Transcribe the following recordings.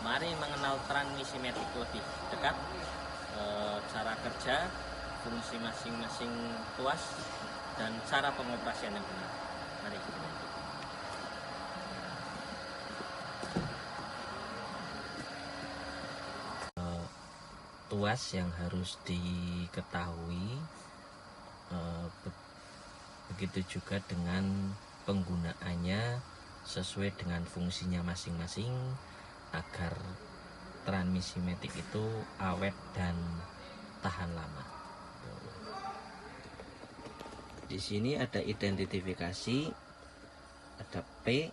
Mari mengenal transmisi matic lebih dekat, cara kerja, fungsi masing-masing tuas, dan cara pengoperasian yang benar. Mari kita lihat. Tuas yang harus diketahui, begitu juga dengan penggunaannya sesuai dengan fungsinya masing-masing agar transmisi matic itu awet dan tahan lama. Di sini ada identifikasi, ada P,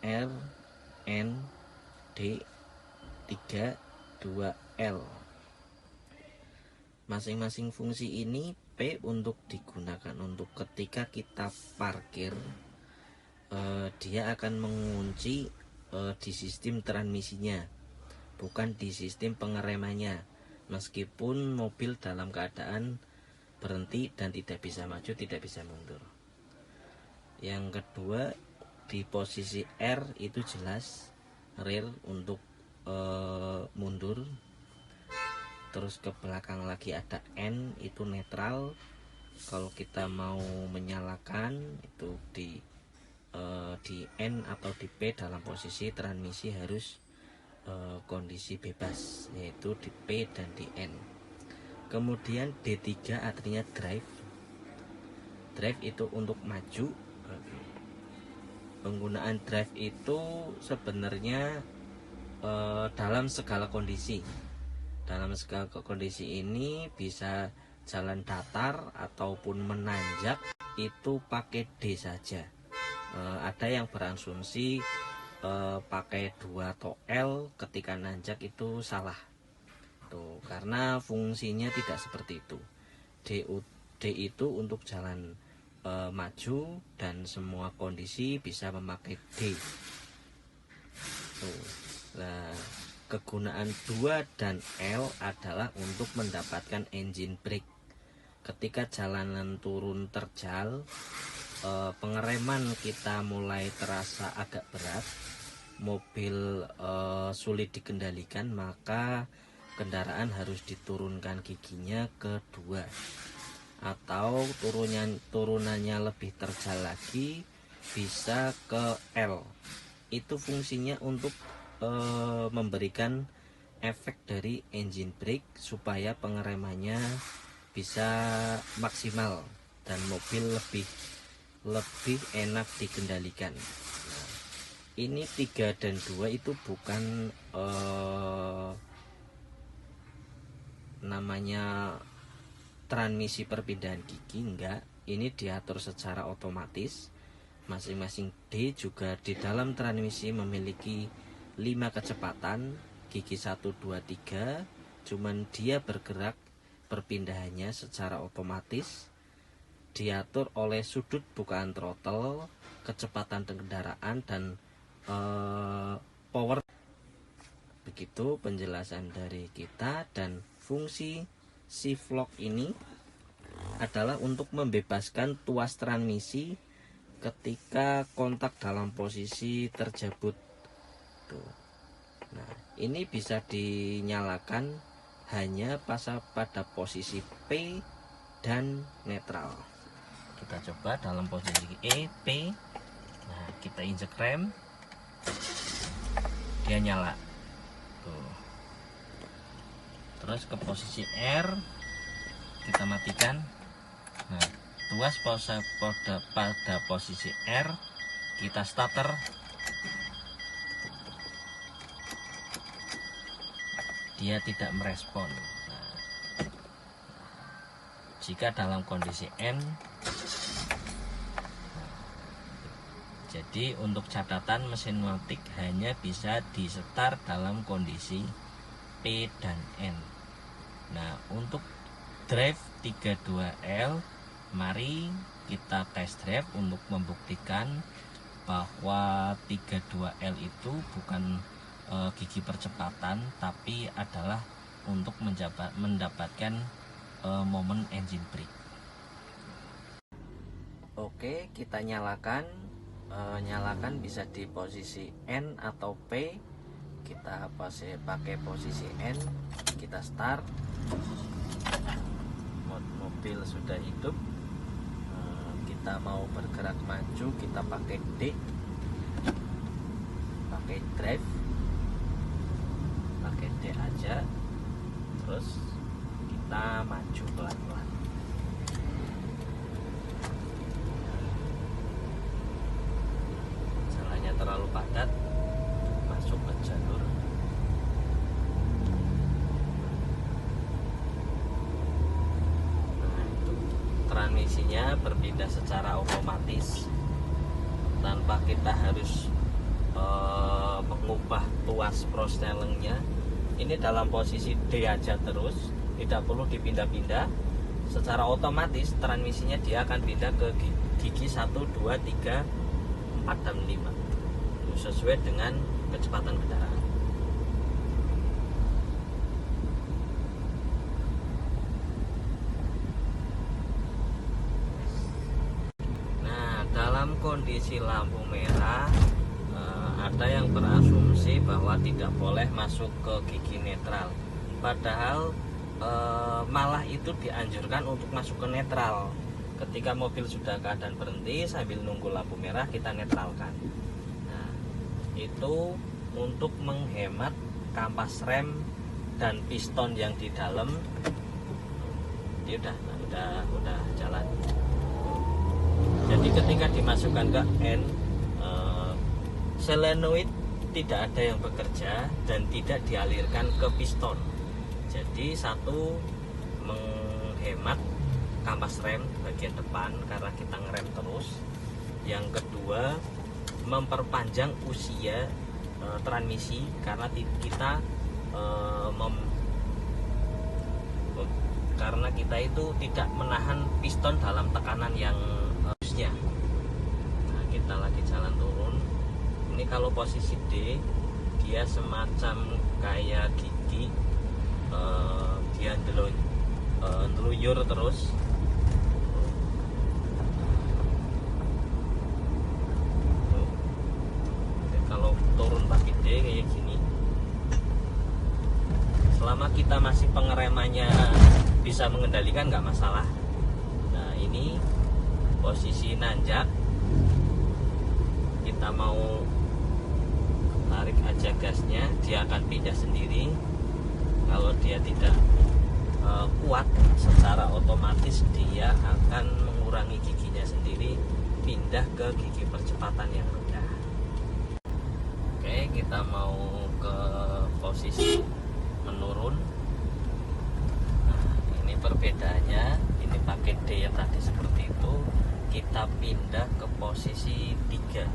R, N, D, 3, 2, L. Masing-masing fungsi ini, P untuk digunakan untuk ketika kita parkir, dia akan mengunci di sistem transmisinya, bukan di sistem pengeremannya. Meskipun mobil dalam keadaan berhenti dan tidak bisa maju, tidak bisa mundur. Yang kedua, di posisi R itu jelas rear untuk mundur. Terus ke belakang lagi ada N, itu netral. Kalau kita mau menyalakan itu di N atau di P dalam posisi transmisi harus kondisi bebas, yaitu di P dan di N. Kemudian D3 artinya drive. Drive itu untuk maju. Penggunaan drive itu sebenarnya dalam segala kondisi. Dalam segala kondisi ini bisa jalan datar ataupun menanjak itu pakai D saja. Ada yang berasumsi pakai 2 atau L ketika nanjak itu salah. Tuh, karena fungsinya tidak seperti itu. D itu untuk jalan maju dan semua kondisi bisa memakai D. Tuh. Nah, kegunaan 2 dan L adalah untuk mendapatkan engine brake. Ketika jalanan turun terjal, pengereman kita mulai terasa agak berat, mobil sulit dikendalikan, maka kendaraan harus diturunkan giginya ke 2, atau turunannya lebih terjal lagi bisa ke L. Itu fungsinya untuk memberikan efek dari engine brake supaya pengeremannya bisa maksimal dan mobil lebih enak dikendalikan. Nah, ini 3 dan 2 itu bukan namanya transmisi perpindahan gigi, enggak. Ini diatur secara otomatis. Masing-masing D juga di dalam transmisi memiliki 5 kecepatan, gigi 1, 2, 3. Cuman dia bergerak perpindahannya secara otomatis, diatur oleh sudut bukaan throttle, kecepatan kendaraan, dan power. Begitu penjelasan dari kita. Dan fungsi shift lock ini adalah untuk membebaskan tuas transmisi ketika kontak dalam posisi terjeput. Tuh. Nah, ini bisa dinyalakan hanya pada posisi P dan netral. Kita coba dalam posisi E, P. Nah, kita injek rem, dia nyala. Tuh. Terus ke posisi R, kita matikan. Nah, tuas pada posisi R, kita starter, dia tidak merespon. Nah, jika dalam kondisi N, jadi untuk catatan mesin matic hanya bisa di start dalam kondisi P dan N. Nah, untuk drive 32L, mari kita test drive untuk membuktikan bahwa 32L itu bukan gigi percepatan, tapi adalah untuk mendapatkan momen engine brake. Oke, kita nyalakan. Nyalakan bisa di posisi N atau P. kita pakai posisi N, kita start. Mobil sudah hidup. Kita mau bergerak maju, kita pakai D, pakai drive, pakai D aja, terus kita maju pelan-pelan. Jalannya terlalu padat, masuk ke jalur. Nah, itu transmisinya berpindah secara otomatis tanpa kita harus mengubah tuas prostelengnya. Ini dalam posisi D aja terus, tidak perlu dipindah-pindah. Secara otomatis transmisinya dia akan pindah ke gigi 1, 2, 3, 4, dan 5 sesuai dengan kecepatan kendaraan. Nah, dalam kondisi lampu merah ada yang berasumsi bahwa tidak boleh masuk ke gigi netral, padahal malah itu dianjurkan untuk masuk ke netral. Ketika mobil sudah keadaan berhenti, sambil nunggu lampu merah kita netralkan. Nah, itu untuk menghemat kampas rem dan piston yang di dalam. Dia udah jalan. Jadi ketika dimasukkan ke N, solenoid tidak ada yang bekerja dan tidak dialirkan ke piston. Jadi satu, menghemat kampas rem bagian depan karena kita ngerem terus. Yang kedua, memperpanjang usia transmisi karena kita karena kita itu tidak menahan piston dalam tekanan yang harusnya. Nah, kita lagi jalan turun. Ini kalau posisi D, dia semacam kayak gigi, dia ndeluyur terus. Kalau turun pakai D kayak gini, selama kita masih pengeremannya bisa mengendalikan nggak masalah. Nah, ini posisi nanjak, kita mau tarik aja gasnya, dia akan pindah sendiri. Kalau dia tidak kuat, secara otomatis dia akan mengurangi giginya sendiri, pindah ke gigi percepatan yang rendah. Oke, kita mau ke posisi menurun. Nah, ini perbedaannya. Ini pakai D yang tadi seperti itu, kita pindah ke posisi 3.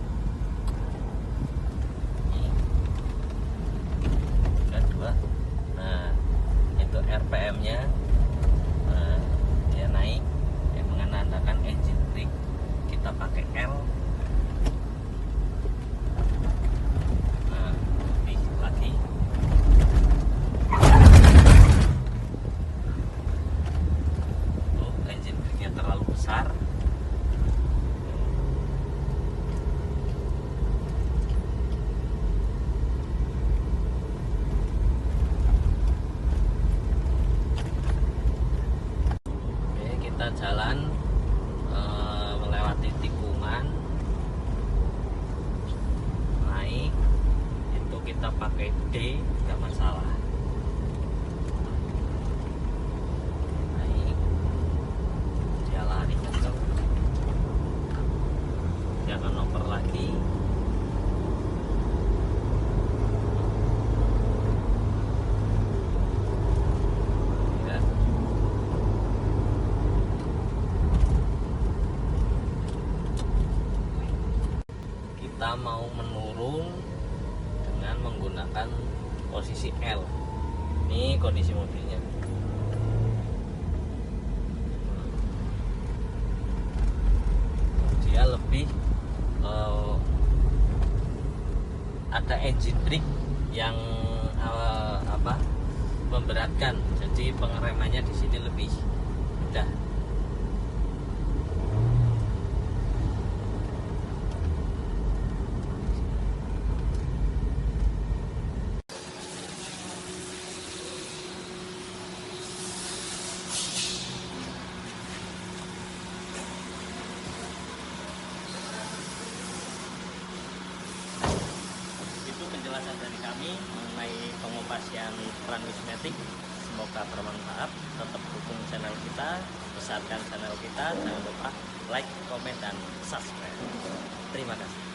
Nah, itu RPM-nya, dia naik, yang menandakan engine brake. Kita pakai L. Nah, lebih lagi. Tuh, engine brake-nya terlalu besar. Kita jalan melewati tikungan, naik, itu kita pakai D, nggak masalah. Naik, dia lari kenceng, dia akan oper lagi. Kita mau menurun dengan menggunakan posisi L. Ini kondisi mobilnya. Dia lebih ada engine brake yang memberatkan. Jadi pengeremannya di sini lebih mudah. penjelasan dari kami mengenai pengoperasian transmismatic. Semoga bermanfaat. Tetap dukung channel kita, besarkan channel kita. Jangan lupa like, komen, dan subscribe. Terima kasih.